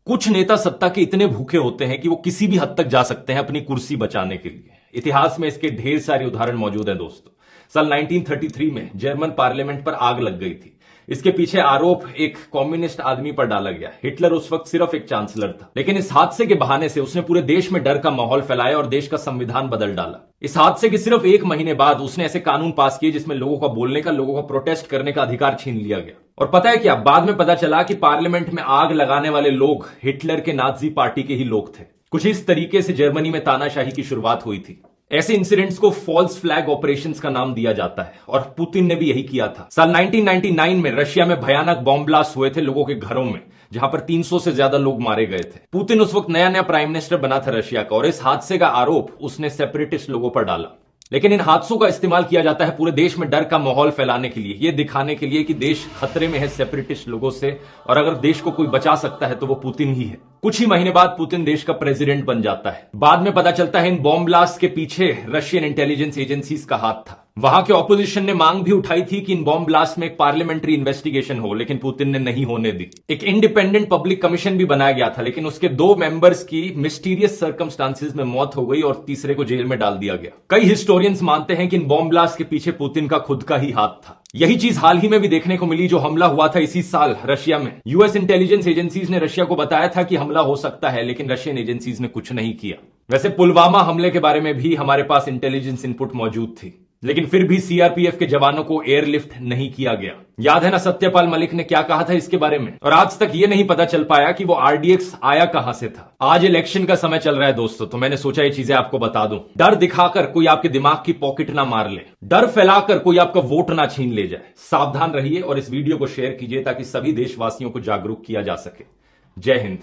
कुछ नेता सत्ता के इतने भूखे होते हैं कि वो किसी भी हद तक जा सकते हैं अपनी कुर्सी बचाने के लिए। इतिहास में इसके ढेर सारे उदाहरण मौजूद हैं दोस्तों। साल 1933 में जर्मन पार्लियामेंट पर आग लग गई थी। इसके पीछे आरोप एक कम्युनिस्ट आदमी पर डाला गया। हिटलर उस वक्त सिर्फ एक चांसलर था, लेकिन इस हादसे के बहाने से उसने पूरे देश में डर का माहौल फैलाया और देश का संविधान बदल डाला। इस हादसे के सिर्फ एक महीने बाद उसने ऐसे कानून पास किए जिसमें लोगों का बोलने का, लोगों का प्रोटेस्ट करने का अधिकार छीन लिया गया। और पता है क्या, बाद में पता चला कि पार्लियामेंट में आग लगाने वाले लोग हिटलर के नाजी पार्टी के ही लोग थे। कुछ इस तरीके से जर्मनी में तानाशाही की शुरुआत हुई थी। ऐसे इंसिडेंट्स को फॉल्स फ्लैग ऑपरेशंस का नाम दिया जाता है और पुतिन ने भी यही किया था। साल 1999 में रशिया में भयानक बॉम्ब ब्लास्ट हुए थे लोगों के घरों में, जहां पर 300 से ज्यादा लोग मारे गए थे। पुतिन उस वक्त नया नया प्राइम मिनिस्टर बना था रशिया का और इस हादसे का आरोप उसने सेपरेटिस्ट लोगों पर डाला। लेकिन इन हादसों का इस्तेमाल किया जाता है पूरे देश में डर का माहौल फैलाने के लिए, यह दिखाने के लिए कि देश खतरे में है सेपरेटिस्ट लोगों से और अगर देश को कोई बचा सकता है तो वो पुतिन ही है। कुछ ही महीने बाद पुतिन देश का प्रेसिडेंट बन जाता है। बाद में पता चलता है इन बॉम्ब ब्लास्ट के पीछे रशियन इंटेलिजेंस एजेंसीज का हाथ था। वहां के ऑपोजिशन ने मांग भी उठाई थी कि इन बॉम्ब ब्लास्ट में एक पार्लियामेंट्री इन्वेस्टिगेशन हो, लेकिन पुतिन ने नहीं होने दी। एक इंडिपेंडेंट पब्लिक कमीशन भी बनाया गया था, लेकिन उसके 2 मेंबर्स की मिस्टीरियस सर्कमस्टांसेस में मौत हो गई और तीसरे को जेल में डाल दिया गया। कई हिस्टोरियंस मानते हैं कि इन बॉम्ब ब्लास्ट के पीछे पुतिन का खुद का ही हाथ था। यही चीज हाल ही में भी देखने को मिली, जो हमला हुआ था इसी साल रशिया में। यूएस इंटेलिजेंस एजेंसीज ने रशिया को बताया था कि हमला हो सकता है, लेकिन रशियन एजेंसीज ने कुछ नहीं किया। वैसे पुलवामा हमले के बारे में भी हमारे पास इंटेलिजेंस इनपुट मौजूद थी, लेकिन फिर भी सीआरपीएफ के जवानों को एयरलिफ्ट नहीं किया गया। याद है ना सत्यपाल मलिक ने क्या कहा था इसके बारे में? और आज तक ये नहीं पता चल पाया कि वो आरडीएक्स आया कहां से था। आज इलेक्शन का समय चल रहा है दोस्तों, तो मैंने सोचा ये चीजें आपको बता दूं। डर दिखाकर कोई आपके दिमाग की पॉकेट ना मार ले, डर फैलाकर कोई आपका वोट ना छीन ले जाए। सावधान रहिए और इस वीडियो को शेयर कीजिए ताकि सभी देशवासियों को जागरूक किया जा सके। जय हिंद।